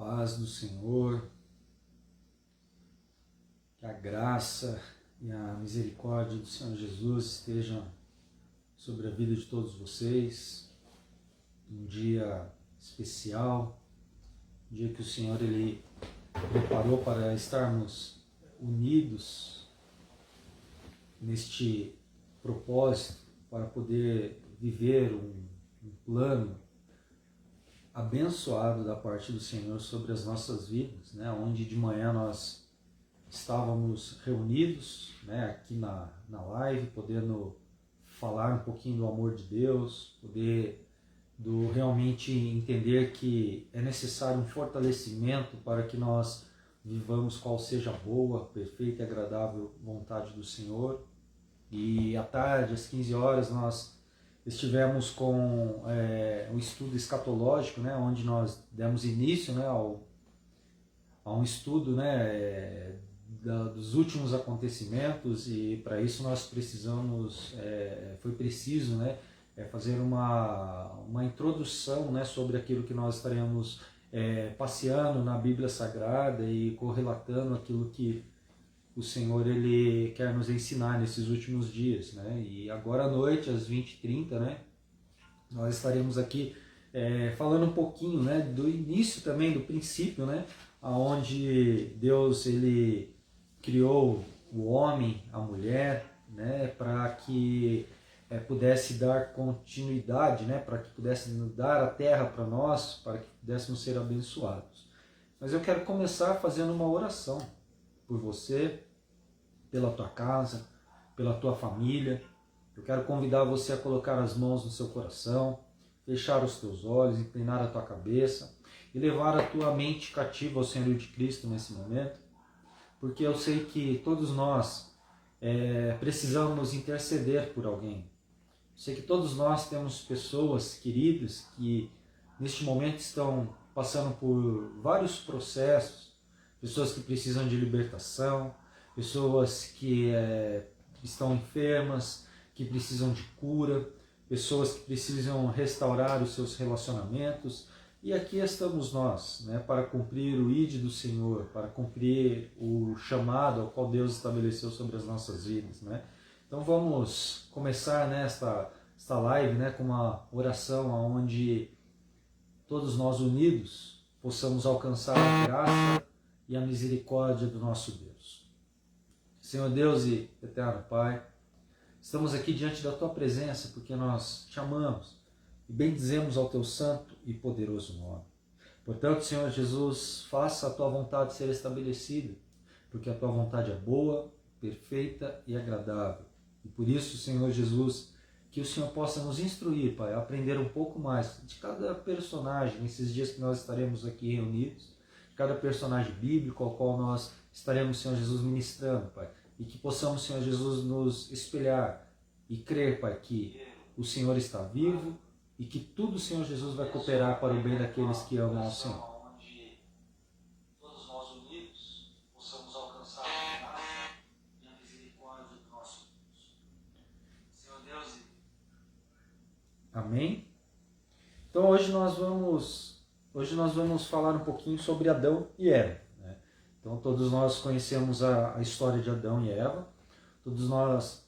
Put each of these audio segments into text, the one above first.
paz do Senhor, que a graça e a misericórdia do Senhor Jesus estejam sobre a vida de todos vocês. Um dia especial, um dia que o Senhor Ele preparou para estarmos unidos neste propósito, para poder viver um plano abençoado da parte do Senhor sobre as nossas vidas, né? Onde de manhã nós estávamos reunidos, né, aqui na live, podendo falar um pouquinho do amor de Deus, realmente entender que é necessário um fortalecimento para que nós vivamos qual seja a boa, perfeita e agradável vontade do Senhor. E à tarde, às 15 horas, nós estivemos com um estudo escatológico, né, onde nós demos início, né, a um estudo, né, dos últimos acontecimentos, e para isso nós precisamos, foi preciso, né, fazer uma introdução, né, sobre aquilo que nós estaremos passeando na Bíblia Sagrada e correlatando aquilo que o Senhor Ele quer nos ensinar nesses últimos dias, né? E agora à noite, às 20h30, né, nós estaremos aqui falando um pouquinho, né, do início também, do princípio, né, onde Deus Ele criou o homem, a mulher, né, para que pudesse dar continuidade, né, para que pudesse dar a terra para nós, para que pudéssemos ser abençoados. Mas eu quero começar fazendo uma oração por você, pela tua casa, pela tua família. Eu quero convidar você a colocar as mãos no seu coração, fechar os teus olhos, inclinar a tua cabeça e levar a tua mente cativa ao Senhor de Cristo nesse momento, porque eu sei que todos nós precisamos interceder por alguém. Eu sei que todos nós temos pessoas queridas que neste momento estão passando por vários processos, pessoas que precisam de libertação, pessoas que estão enfermas, que precisam de cura, pessoas que precisam restaurar os seus relacionamentos. E aqui estamos nós, né, para cumprir o ID do Senhor, para cumprir o chamado ao qual Deus estabeleceu sobre as nossas vidas, né? Então vamos começar esta live, né, com uma oração onde todos nós unidos possamos alcançar a graça e a misericórdia do nosso Deus. Senhor Deus e eterno Pai, estamos aqui diante da Tua presença porque nós te amamos e bendizemos ao Teu santo e poderoso nome. Portanto, Senhor Jesus, faça a Tua vontade ser estabelecida, porque a Tua vontade é boa, perfeita e agradável. E por isso, Senhor Jesus, que o Senhor possa nos instruir, Pai, a aprender um pouco mais de cada personagem nesses dias que nós estaremos aqui reunidos, cada personagem bíblico ao qual nós estaremos, Senhor Jesus, ministrando, Pai, e que possamos, Senhor Jesus, nos espelhar e crer, Pai, que o Senhor está vivo e que tudo, Senhor Jesus, vai cooperar para o bem daqueles que amam ao Senhor. Todos nós unidos possamos alcançar a graça e a misericórdia do nosso Deus. Senhor Deus, amém? Então hoje nós vamos falar um pouquinho sobre Adão e Eva. Né? Então todos nós conhecemos a história de Adão e Eva, todos nós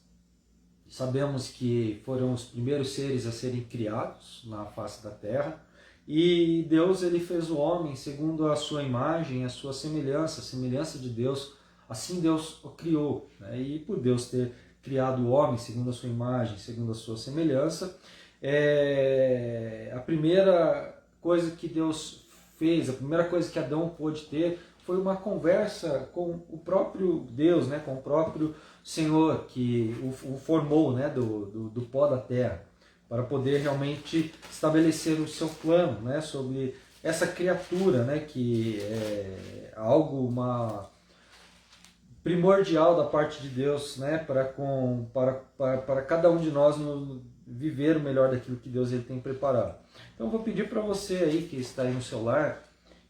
sabemos que foram os primeiros seres a serem criados na face da terra, e Deus ele fez o homem segundo a sua imagem, a sua semelhança, a semelhança de Deus, assim Deus o criou. Né? E por Deus ter criado o homem segundo a sua imagem, segundo a sua semelhança, a primeira coisa que Deus fez, a primeira coisa que Adão pôde ter foi uma conversa com o próprio Deus, né, com o próprio Senhor que o formou, né, do pó da terra, para poder realmente estabelecer o seu plano, né, sobre essa criatura, né, que é algo primordial da parte de Deus, né, para cada um de nós viver o melhor daquilo que Deus ele tem preparado. Então eu vou pedir para você aí que está aí no celular,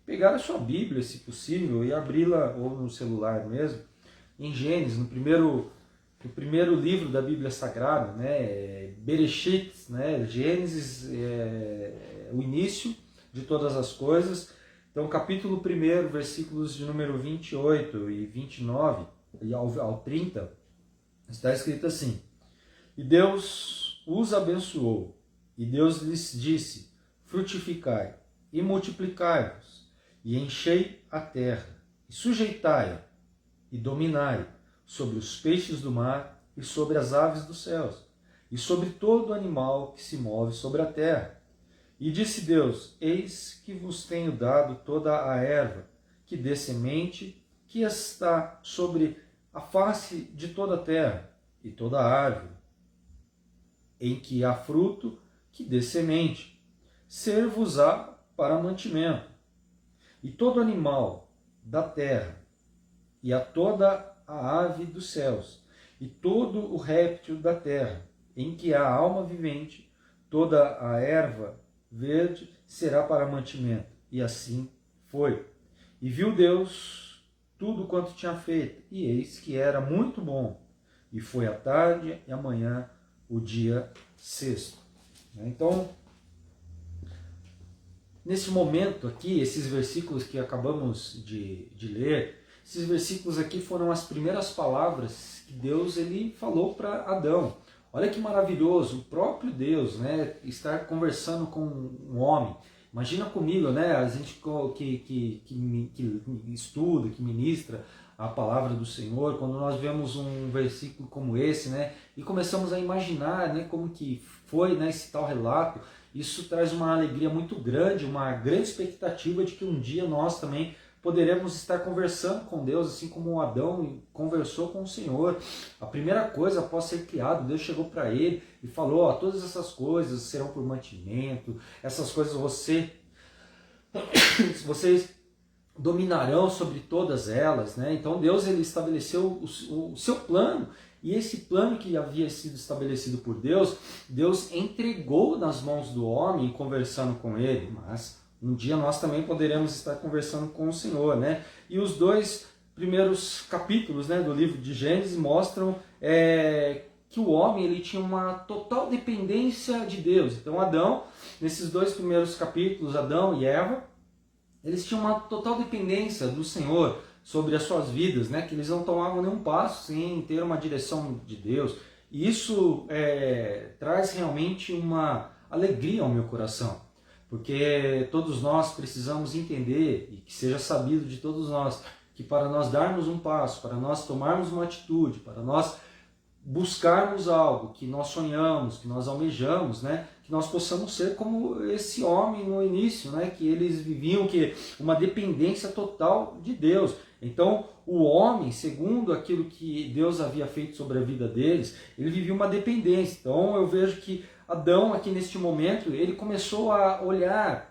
pegar a sua Bíblia, se possível, e abri-la, ou no celular mesmo, em Gênesis, no primeiro livro da Bíblia Sagrada, né, Bereshit, né, Gênesis é o início de todas as coisas, Então, capítulo 1, versículos de número 28 e 29 e ao 30, está escrito assim: E Deus os abençoou, e Deus lhes disse: frutificai e multiplicai-vos, e enchei a terra, e sujeitai-a, e dominai sobre os peixes do mar, e sobre as aves dos céus, e sobre todo animal que se move sobre a terra. E disse Deus: eis que vos tenho dado toda a erva, que dê semente, que está sobre a face de toda a terra, e toda a árvore, em que há fruto, que dê semente, ser-vos-á para mantimento. E todo animal da terra, e a toda a ave dos céus, e todo o réptil da terra, em que há alma vivente, toda a erva verde será para mantimento. E assim foi. E viu Deus tudo quanto tinha feito, e eis que era muito bom. E foi a tarde e amanhã o dia sexto. Então, nesse momento aqui, esses versículos que acabamos de ler, esses versículos aqui foram as primeiras palavras que Deus ele falou para Adão. Olha que maravilhoso, o próprio Deus, né, estar conversando com um homem. Imagina comigo, né, a gente que estuda, que ministra a palavra do Senhor, quando nós vemos um versículo como esse, né, e começamos a imaginar, né, como que foi, né, esse tal relato, isso traz uma alegria muito grande, uma grande expectativa de que um dia nós também poderemos estar conversando com Deus, assim como Adão conversou com o Senhor. A primeira coisa, após ser criado, Deus chegou para ele e falou: ó, todas essas coisas serão por mantimento, essas coisas vocês dominarão sobre todas elas, né? Então Deus ele estabeleceu o seu plano, e esse plano que havia sido estabelecido por Deus, Deus entregou nas mãos do homem, conversando com ele. Mas um dia nós também poderemos estar conversando com o Senhor, né? E os dois primeiros capítulos, né, do livro de Gênesis mostram que o homem ele tinha uma total dependência de Deus. Então Adão, nesses dois primeiros capítulos, Adão e Eva, eles tinham uma total dependência do Senhor sobre as suas vidas, né? Que eles não tomavam nenhum passo sem ter uma direção de Deus. E isso traz realmente uma alegria ao meu coração, porque todos nós precisamos entender, e que seja sabido de todos nós, que para nós darmos um passo, para nós tomarmos uma atitude, para nós buscarmos algo que nós sonhamos, que nós almejamos, né, que nós possamos ser como esse homem no início, né, que eles viviam uma dependência total de Deus. Então, o homem, segundo aquilo que Deus havia feito sobre a vida deles, ele vivia uma dependência. Então, eu vejo que Adão, aqui neste momento, ele começou a olhar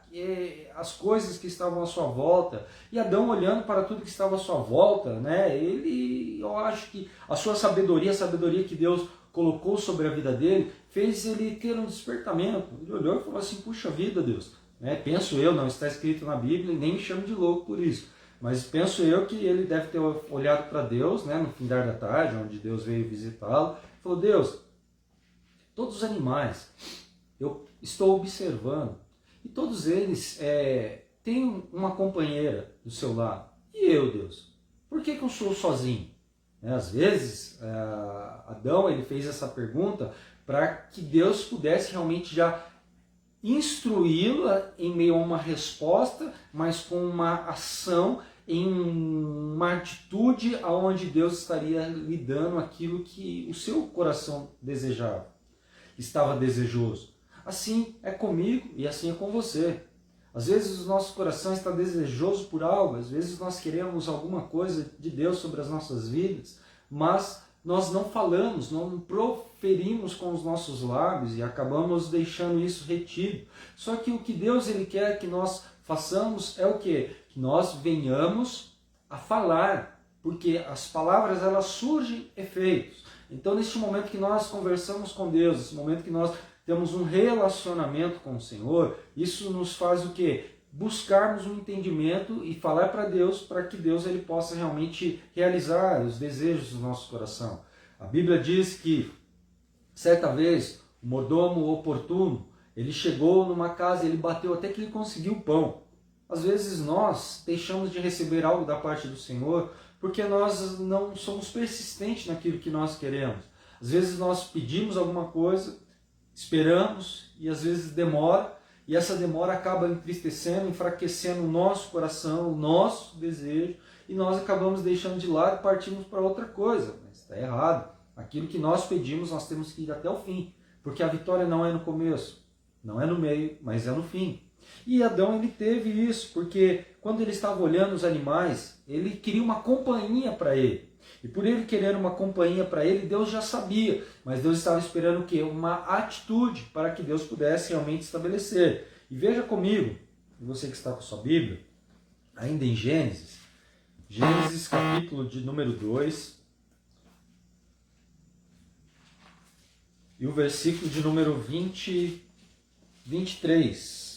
as coisas que estavam à sua volta, e Adão olhando para tudo que estava à sua volta, né, eu acho que a sua sabedoria, a sabedoria que Deus colocou sobre a vida dele, fez ele ter um despertamento. Ele olhou e falou assim: puxa vida, Deus, né, penso eu, não está escrito na Bíblia, e nem me chamo de louco por isso, mas penso eu que ele deve ter olhado para Deus, né, no findar da tarde, onde Deus veio visitá-lo, e falou: Deus, todos os animais eu estou observando, e todos eles têm uma companheira do seu lado. E eu, Deus, por que eu sou sozinho? Às vezes, Adão ele fez essa pergunta para que Deus pudesse realmente já instruí-la em meio a uma resposta, mas com uma ação, em uma atitude onde Deus estaria lhe dando aquilo que o seu coração desejava, estava desejoso. Assim é comigo e assim é com você. Às vezes o nosso coração está desejoso por algo, às vezes nós queremos alguma coisa de Deus sobre as nossas vidas, mas nós não falamos, não proferimos com os nossos lábios e acabamos deixando isso retido. Só que o que Deus ele quer que nós façamos é o quê? Que nós venhamos a falar, porque as palavras elas surgem efeitos. Então neste momento que nós conversamos com Deus, nesse momento que nós temos um relacionamento com o Senhor, isso nos faz o quê? Buscarmos um entendimento e falar para Deus, para que Deus ele possa realmente realizar os desejos do nosso coração. A Bíblia diz que, certa vez, o mordomo oportuno, ele chegou numa casa, ele bateu até que ele conseguiu pão. Às vezes nós deixamos de receber algo da parte do Senhor porque nós não somos persistentes naquilo que nós queremos. Às vezes nós pedimos alguma coisa, esperamos e às vezes demora, e essa demora acaba entristecendo, enfraquecendo o nosso coração, o nosso desejo, e nós acabamos deixando de lado e partimos para outra coisa. Mas está errado. Aquilo que nós pedimos, nós temos que ir até o fim, porque a vitória não é no começo, não é no meio, mas é no fim. E Adão, ele teve isso, porque quando ele estava olhando os animais, ele queria uma companhia para ele. E por ele querer uma companhia para ele, Deus já sabia, mas Deus estava esperando o quê? Uma atitude para que Deus pudesse realmente estabelecer. E veja comigo, você que está com a sua Bíblia, ainda em Gênesis capítulo de número 2, e o versículo de número 23.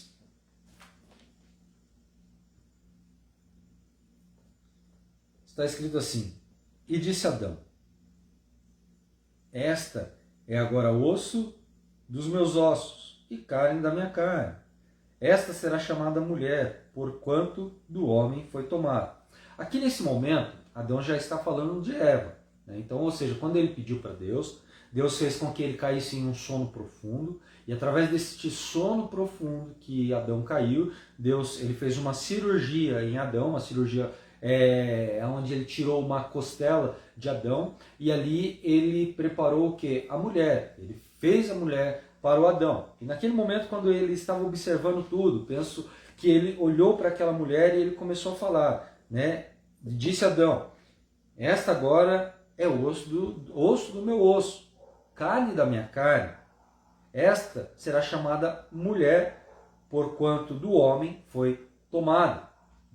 Está escrito assim: e disse Adão: esta é agora osso dos meus ossos e carne da minha carne. Esta será chamada mulher, porquanto do homem foi tomada. Aqui nesse momento, Adão já está falando de Eva, né? Então, ou seja, quando ele pediu para Deus, Deus fez com que ele caísse em um sono profundo, e através desse sono profundo que Adão caiu, ele fez uma cirurgia em Adão, uma cirurgia onde ele tirou uma costela de Adão, e ali ele preparou o que? A mulher. Ele fez a mulher para o Adão. E naquele momento, quando ele estava observando tudo, penso que ele olhou para aquela mulher e ele começou a falar, né? Disse Adão: esta agora é osso do meu osso, carne da minha carne. Esta será chamada mulher, porquanto do homem foi tomada.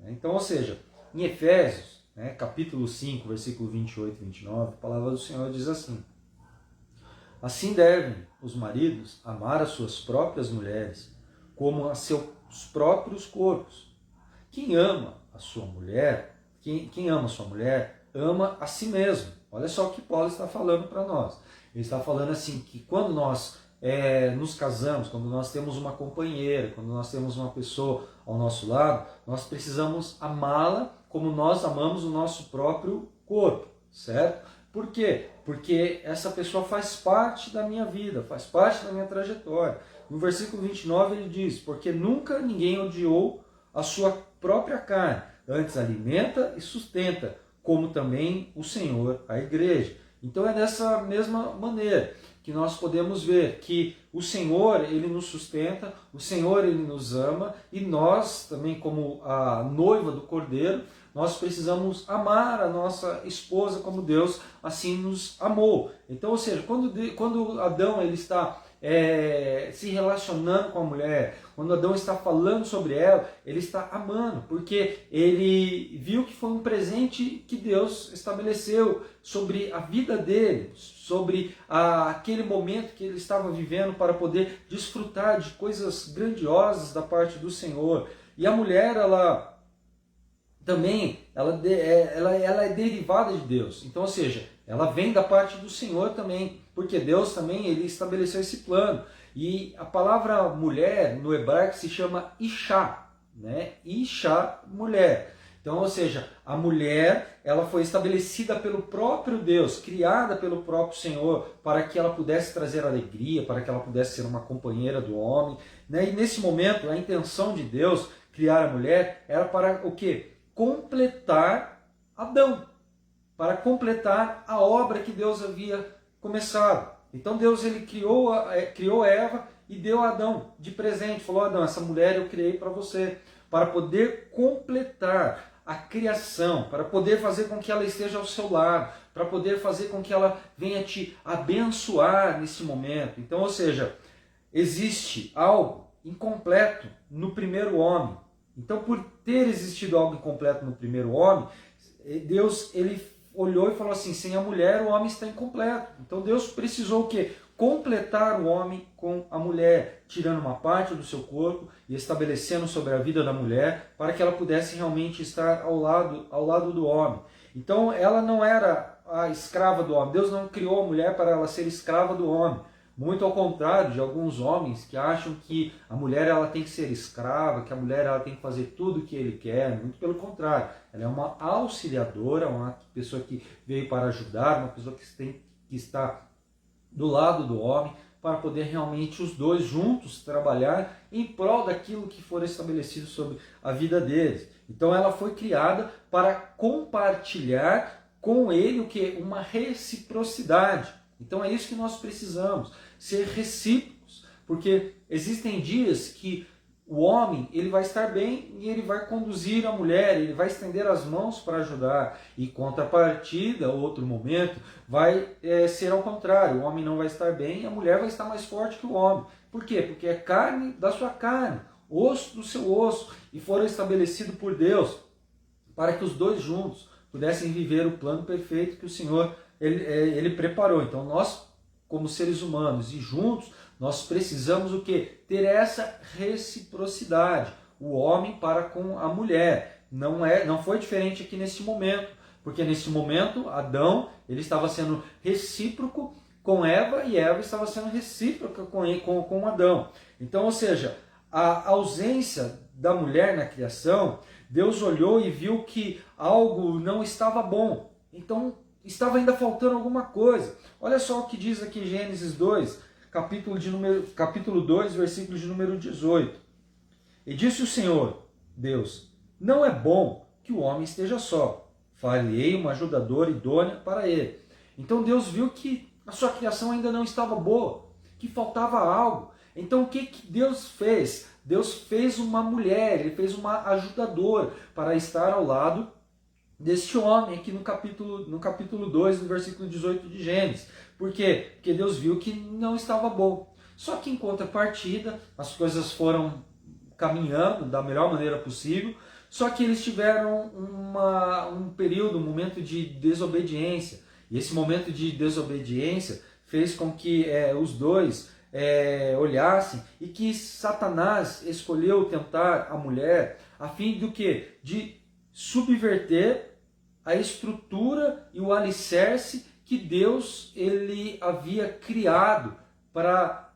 Então, ou seja, em Efésios, capítulo 5, versículo 28 e 29, a palavra do Senhor diz assim: assim devem os maridos amar as suas próprias mulheres, como a seus próprios corpos. Quem ama a sua mulher, quem ama a sua mulher, ama a si mesmo. Olha só o que Paulo está falando para nós. Ele está falando assim, que quando nós nos casamos, quando nós temos uma companheira, quando nós temos uma pessoa ao nosso lado, nós precisamos amá-la como nós amamos o nosso próprio corpo, certo? Por quê? Porque essa pessoa faz parte da minha vida, faz parte da minha trajetória. No versículo 29 ele diz: porque nunca ninguém odiou a sua própria carne, antes alimenta e sustenta, como também o Senhor a igreja. Então é dessa mesma maneira que nós podemos ver que o Senhor, ele nos sustenta, o Senhor, ele nos ama, e nós também, como a noiva do Cordeiro, nós precisamos amar a nossa esposa como Deus assim nos amou. Então, ou seja, quando Adão ele está se relacionando com a mulher, quando Adão está falando sobre ela, ele está amando, porque ele viu que foi um presente que Deus estabeleceu sobre a vida dele, sobre aquele momento que ele estava vivendo para poder desfrutar de coisas grandiosas da parte do Senhor. E a mulher, ela também, ela é derivada de Deus. Então, ou seja, ela vem da parte do Senhor também, porque Deus também ele estabeleceu esse plano. E a palavra mulher no hebraico se chama Ishá, né? Ishá, mulher. Então, ou seja, a mulher, ela foi estabelecida pelo próprio Deus, criada pelo próprio Senhor, para que ela pudesse trazer alegria, para que ela pudesse ser uma companheira do homem, né? E nesse momento, a intenção de Deus criar a mulher era para o quê? Completar Adão, para completar a obra que Deus havia começado. Então Deus ele criou Eva e deu a Adão de presente. Falou: Adão, essa mulher eu criei para você, para poder completar a criação, para poder fazer com que ela esteja ao seu lado, para poder fazer com que ela venha te abençoar nesse momento. Então, ou seja, existe algo incompleto no primeiro homem. Então, por ter existido algo incompleto no primeiro homem, Deus ele olhou e falou assim: sem a mulher o homem está incompleto. Então Deus precisou o quê? Completar o homem com a mulher, tirando uma parte do seu corpo e estabelecendo sobre a vida da mulher para que ela pudesse realmente estar ao lado do homem. Então ela não era a escrava do homem. Deus não criou a mulher para ela ser escrava do homem, Muito ao contrário de alguns homens que acham que a mulher ela tem que ser escrava, que a mulher ela tem que fazer tudo o que ele quer. Muito pelo contrário, ela é uma auxiliadora, uma pessoa que veio para ajudar, uma pessoa que está do lado do homem, para poder realmente os dois juntos trabalhar em prol daquilo que for estabelecido sobre a vida deles. Então ela foi criada para compartilhar com ele o que? Uma reciprocidade. Então é isso que nós precisamos, ser recíprocos, porque existem dias que o homem ele vai estar bem e ele vai conduzir a mulher, ele vai estender as mãos para ajudar. E contrapartida, outro momento, vai ser ao contrário. O homem não vai estar bem e a mulher vai estar mais forte que o homem. Por quê? Porque é carne da sua carne, osso do seu osso. E foram estabelecidos por Deus para que os dois juntos pudessem viver o plano perfeito que o Senhor ele preparou. Então nós, como seres humanos e juntos, nós precisamos o quê? Ter essa reciprocidade, o homem para com a mulher. Não foi diferente aqui nesse momento, porque nesse momento Adão ele estava sendo recíproco com Eva e Eva estava sendo recíproca com Adão. Então, ou seja, a ausência da mulher na criação, Deus olhou e viu que algo não estava bom. Então, estava ainda faltando alguma coisa. Olha só o que diz aqui Gênesis 2, capítulo 2, versículo de número 18. E disse o Senhor, Deus, não é bom que o homem esteja só. Farei uma ajudadora idônea para ele. Então Deus viu que a sua criação ainda não estava boa, que faltava algo. Então o que Deus fez? Deus fez uma mulher, ele fez uma ajudadora para estar ao lado deste homem aqui no capítulo 2, no versículo 18 de Gênesis. Por quê? Porque Deus viu que não estava bom. Só que em contrapartida, as coisas foram caminhando da melhor maneira possível, só que eles tiveram um período, um momento de desobediência. E esse momento de desobediência fez com que os dois olhassem e que Satanás escolheu tentar a mulher a fim do quê? De subverter a estrutura e o alicerce que Deus ele havia criado para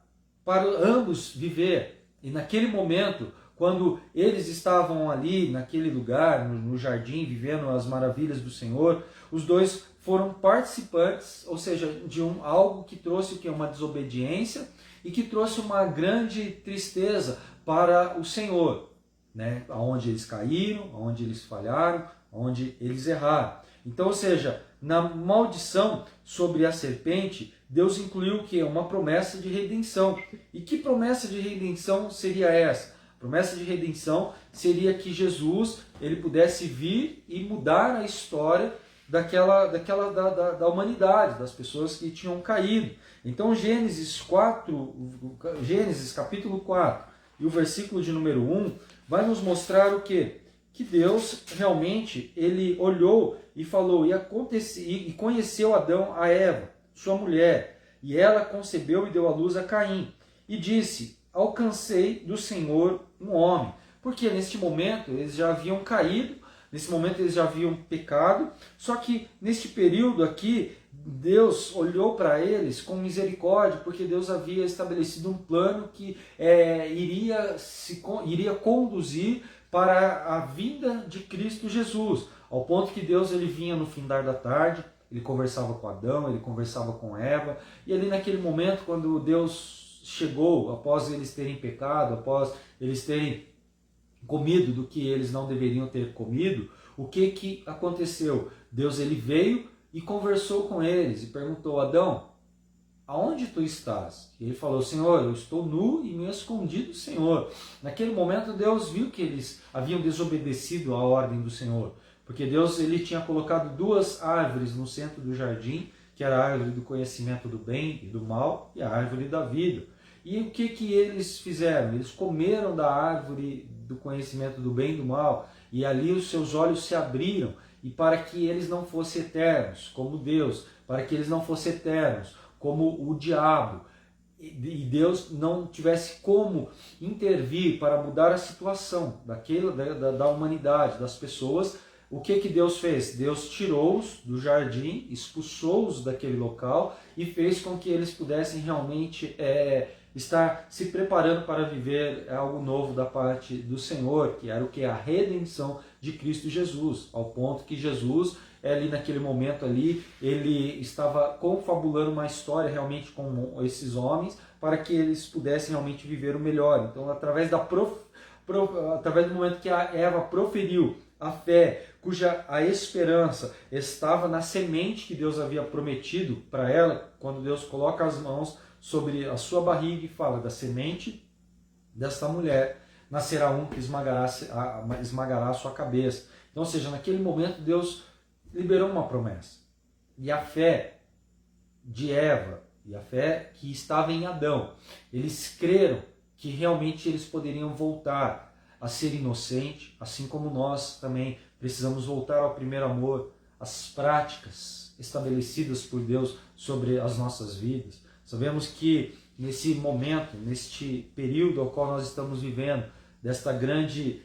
ambos viver. E naquele momento, quando eles estavam ali, naquele lugar, no jardim, vivendo as maravilhas do Senhor, os dois foram participantes, ou seja, de algo que trouxe o quê? Uma desobediência e que trouxe uma grande tristeza para o Senhor, né? Onde eles caíram, onde eles falharam, onde eles erraram. Então, ou seja, na maldição sobre a serpente, Deus incluiu o quê? Uma promessa de redenção. E que promessa de redenção seria essa? A promessa de redenção seria que Jesus ele pudesse vir e mudar a história da humanidade, das pessoas que tinham caído. Então Gênesis capítulo 4 e o versículo de número 1 vai nos mostrar o quê? Que Deus realmente ele olhou e falou, e conheceu Adão a Eva, sua mulher, e ela concebeu e deu à luz a Caim, e disse, alcancei do Senhor um homem. Porque neste momento eles já haviam caído, nesse momento eles já haviam pecado, só que neste período aqui, Deus olhou para eles com misericórdia, porque Deus havia estabelecido um plano que iria conduzir para a vinda de Cristo Jesus, ao ponto que Deus ele vinha no findar da tarde, ele conversava com Adão, ele conversava com Eva, e ali naquele momento, quando Deus chegou, após eles terem pecado, após eles terem comido do que eles não deveriam ter comido, o que aconteceu? Deus ele veio e conversou com eles e perguntou, Adão, aonde tu estás? E ele falou, Senhor, eu estou nu e me escondi do Senhor. Naquele momento Deus viu que eles haviam desobedecido à ordem do Senhor, porque Deus ele tinha colocado duas árvores no centro do jardim, que era a árvore do conhecimento do bem e do mal e a árvore da vida. E o que eles fizeram? Eles comeram da árvore do conhecimento do bem e do mal, e ali os seus olhos se abriram, e para que eles não fossem eternos, como Deus, para que eles não fossem eternos, como o diabo, e Deus não tivesse como intervir para mudar a situação da humanidade, das pessoas, o que Deus fez? Deus tirou-os do jardim, expulsou-os daquele local e fez com que eles pudessem realmente estar se preparando para viver algo novo da parte do Senhor, que era o que? A redenção de Cristo Jesus, ao ponto que Jesus, ali naquele momento ali, ele estava confabulando uma história realmente com esses homens, para que eles pudessem realmente viver o melhor. Então, através do momento que a Eva proferiu a fé, cuja a esperança estava na semente que Deus havia prometido para ela, quando Deus coloca as mãos sobre a sua barriga e fala: da semente desta mulher nascerá um que esmagará a sua cabeça. Então, ou seja, naquele momento Deus liberou uma promessa. E a fé de Eva e a fé que estava em Adão, eles creram que realmente eles poderiam voltar a ser inocente, assim como nós também precisamos voltar ao primeiro amor, às práticas estabelecidas por Deus sobre as nossas vidas. Sabemos que nesse momento, neste período ao qual nós estamos vivendo, desta grande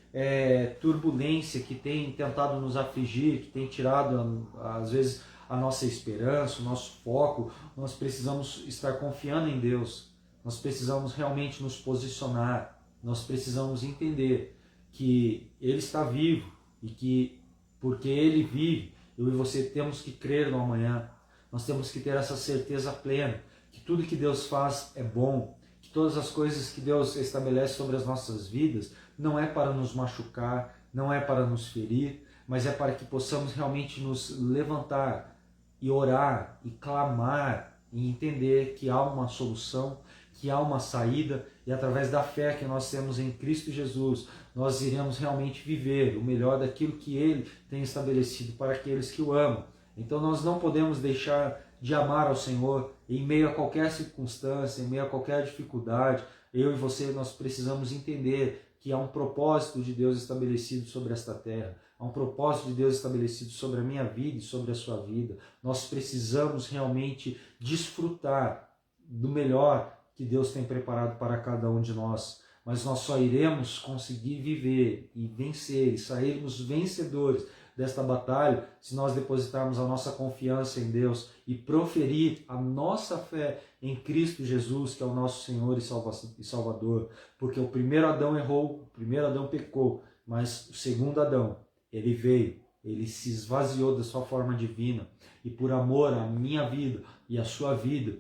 turbulência que tem tentado nos afligir, que tem tirado às vezes a nossa esperança, o nosso foco, nós precisamos estar confiando em Deus, nós precisamos realmente nos posicionar, nós precisamos entender que Ele está vivo e que porque Ele vive, eu e você temos que crer no amanhã, nós temos que ter essa certeza plena que tudo que Deus faz é bom, que todas as coisas que Deus estabelece sobre as nossas vidas não é para nos machucar, não é para nos ferir, mas é para que possamos realmente nos levantar e orar e clamar e entender que há uma solução, que há uma saída, e através da fé que nós temos em Cristo Jesus, nós iremos realmente viver o melhor daquilo que Ele tem estabelecido para aqueles que o amam. Então nós não podemos deixar de amar ao Senhor em meio a qualquer circunstância, em meio a qualquer dificuldade. Eu e você, nós precisamos entender que há um propósito de Deus estabelecido sobre esta terra, há um propósito de Deus estabelecido sobre a minha vida e sobre a sua vida. Nós precisamos realmente desfrutar do melhor que Deus tem preparado para cada um de nós, mas nós só iremos conseguir viver e vencer e sairmos vencedores desta batalha se nós depositarmos a nossa confiança em Deus e proferir a nossa fé em Cristo Jesus, que é o nosso Senhor e Salvador. Porque o primeiro Adão errou, o primeiro Adão pecou, mas o segundo Adão, ele veio, ele se esvaziou da sua forma divina e por amor à minha vida e à sua vida,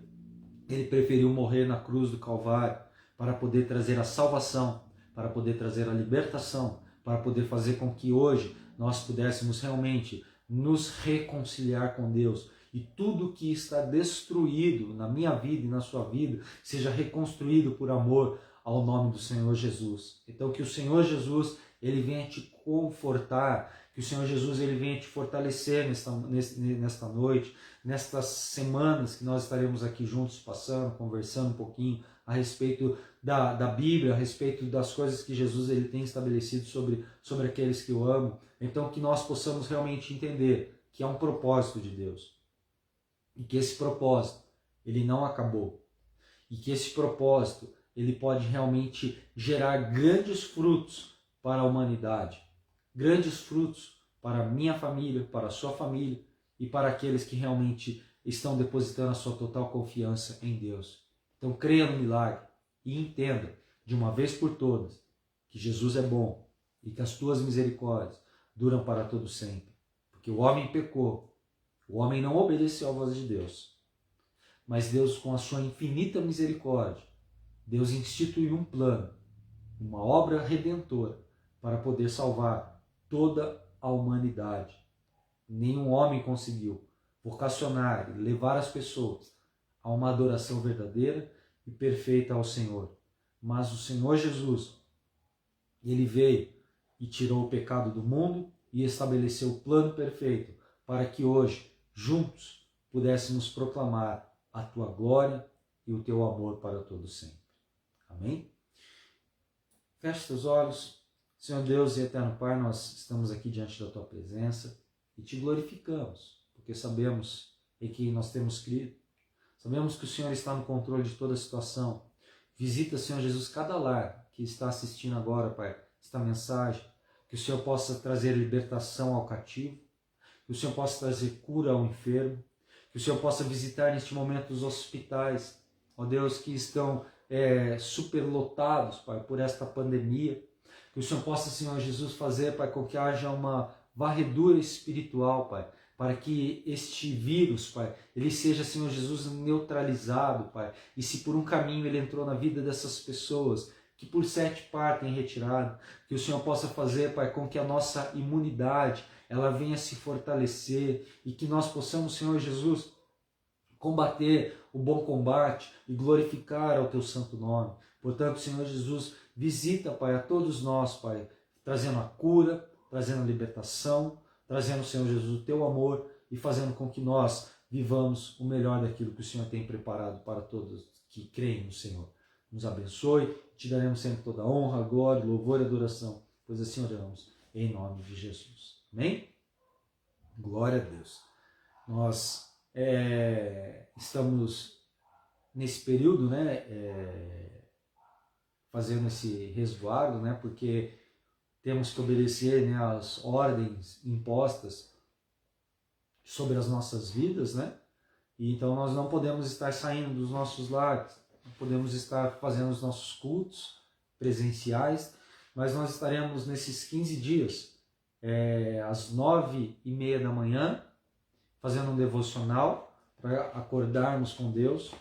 ele preferiu morrer na cruz do Calvário para poder trazer a salvação, para poder trazer a libertação, para poder fazer com que hoje nós pudéssemos realmente nos reconciliar com Deus e tudo que está destruído na minha vida e na sua vida seja reconstruído por amor ao nome do Senhor Jesus. Então que o Senhor Jesus ele venha te confortar, que o Senhor Jesus ele venha te fortalecer nesta noite, nestas semanas que nós estaremos aqui juntos passando, conversando um pouquinho a respeito da Bíblia, a respeito das coisas que Jesus ele tem estabelecido sobre aqueles que o amam. Então que nós possamos realmente entender que há um propósito de Deus e que esse propósito ele não acabou e que esse propósito ele pode realmente gerar grandes frutos para a humanidade, grandes frutos para a minha família, para a sua família e para aqueles que realmente estão depositando a sua total confiança em Deus. Então creia no milagre e entenda de uma vez por todas que Jesus é bom e que as tuas misericórdias duram para todo sempre. Porque o homem pecou, o homem não obedeceu à voz de Deus. Mas Deus, com a sua infinita misericórdia, Deus instituiu um plano, uma obra redentora para poder salvar toda a humanidade. Nenhum homem conseguiu vocacionar e levar as pessoas a uma adoração verdadeira e perfeita ao Senhor. Mas o Senhor Jesus, ele veio e tirou o pecado do mundo e estabeleceu o plano perfeito para que hoje, juntos, pudéssemos proclamar a tua glória e o teu amor para todo sempre. Amém? Feche teus olhos. Senhor Deus e eterno Pai, nós estamos aqui diante da tua presença e te glorificamos, porque sabemos em que nós temos crido. Sabemos que o Senhor está no controle de toda a situação. Visita, Senhor Jesus, cada lar que está assistindo agora, Pai, esta mensagem. Que o Senhor possa trazer libertação ao cativo, que o Senhor possa trazer cura ao enfermo, que o Senhor possa visitar neste momento os hospitais, ó Deus, que estão superlotados, Pai, por esta pandemia. Que o Senhor possa, Senhor Jesus, fazer, Pai, com que haja uma varredura espiritual, Pai, para que este vírus, Pai, ele seja, Senhor Jesus, neutralizado, Pai. E se por um caminho ele entrou na vida dessas pessoas, que por 7 partem retirado, que o Senhor possa fazer, Pai, com que a nossa imunidade, ela venha se fortalecer e que nós possamos, Senhor Jesus, combater o bom combate e glorificar ao teu santo nome. Portanto, Senhor Jesus, visita, Pai, a todos nós, Pai, trazendo a cura, trazendo a libertação, trazendo, Senhor Jesus, o teu amor e fazendo com que nós vivamos o melhor daquilo que o Senhor tem preparado para todos que creem no Senhor. Nos abençoe, te daremos sempre toda a honra, glória, louvor e adoração, pois assim oramos, em nome de Jesus. Amém? Glória a Deus. Nós estamos nesse período, fazendo esse resguardo, porque temos que obedecer, às ordens impostas sobre as nossas vidas, E então nós não podemos estar saindo dos nossos lares, não podemos estar fazendo os nossos cultos presenciais, mas nós estaremos nesses 15 dias, às 9h30 da manhã, fazendo um devocional para acordarmos com Deus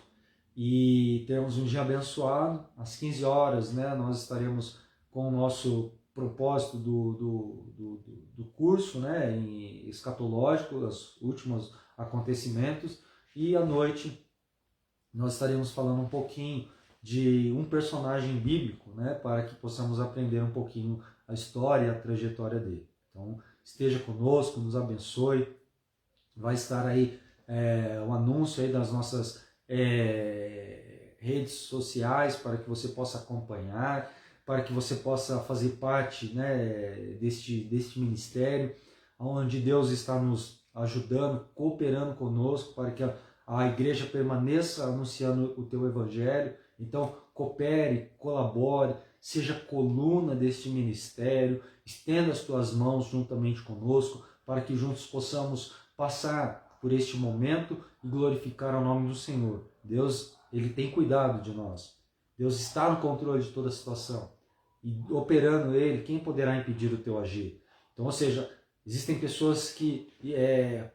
e termos um dia abençoado. Às 15 horas, nós estaremos com o nosso propósito do curso, em escatológico, os últimos acontecimentos, e à noite nós estaremos falando um pouquinho de um personagem bíblico, para que possamos aprender um pouquinho a história e a trajetória dele. Então, esteja conosco, nos abençoe. Vai estar aí o anúncio aí das nossas redes sociais para que você possa acompanhar, para que você possa fazer parte deste ministério, onde Deus está nos ajudando, cooperando conosco para que a igreja permaneça anunciando o teu evangelho. Então, coopere, colabore, seja coluna deste ministério, estenda as tuas mãos juntamente conosco, para que juntos possamos passar por este momento e glorificar o nome do Senhor. Deus, Ele tem cuidado de nós. Deus está no controle de toda a situação. E operando Ele, quem poderá impedir o teu agir? Então, ou seja, existem pessoas que,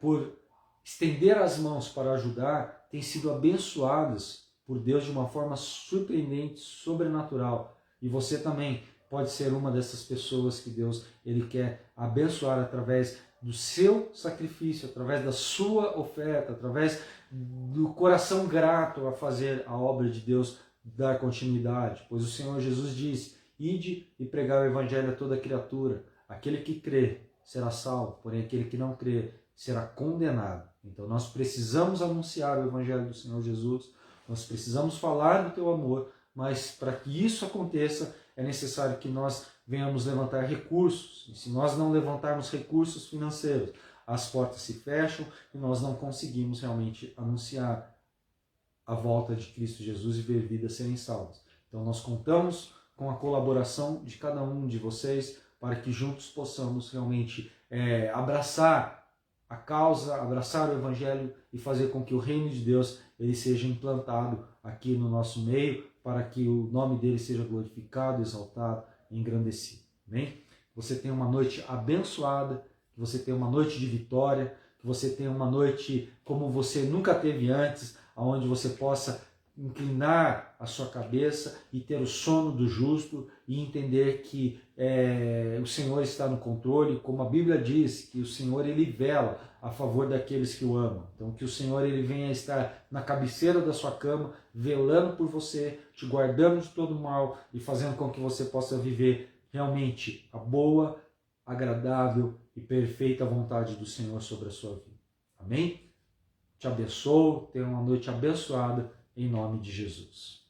por estender as mãos para ajudar, têm sido abençoadas por Deus de uma forma surpreendente, sobrenatural. E você também pode ser uma dessas pessoas que Deus Ele quer abençoar através do seu sacrifício, através da sua oferta, através do coração grato a fazer a obra de Deus dar continuidade. Pois o Senhor Jesus disse: ide e pregar o evangelho a toda criatura. Aquele que crê será salvo, porém aquele que não crê será condenado. Então nós precisamos anunciar o evangelho do Senhor Jesus, nós precisamos falar do teu amor, mas para que isso aconteça é necessário que nós venhamos levantar recursos. E se nós não levantarmos recursos financeiros, as portas se fecham e nós não conseguimos realmente anunciar a volta de Cristo Jesus e ver vidas serem salvas. Então nós contamos com a colaboração de cada um de vocês para que juntos possamos realmente abraçar a causa, abraçar o Evangelho e fazer com que o reino de Deus ele seja implantado aqui no nosso meio, para que o nome dele seja glorificado, exaltado e engrandecido. Amém? Que você tenha uma noite abençoada, que você tenha uma noite de vitória, que você tenha uma noite como você nunca teve antes, onde você possa inclinar a sua cabeça e ter o sono do justo e entender que o Senhor está no controle, como a Bíblia diz, que o Senhor ele vela a favor daqueles que o amam. Então que o Senhor ele venha estar na cabeceira da sua cama, velando por você, te guardando de todo mal e fazendo com que você possa viver realmente a boa, agradável e perfeita vontade do Senhor sobre a sua vida. Amém? Te abençoo, tenha uma noite abençoada, em nome de Jesus.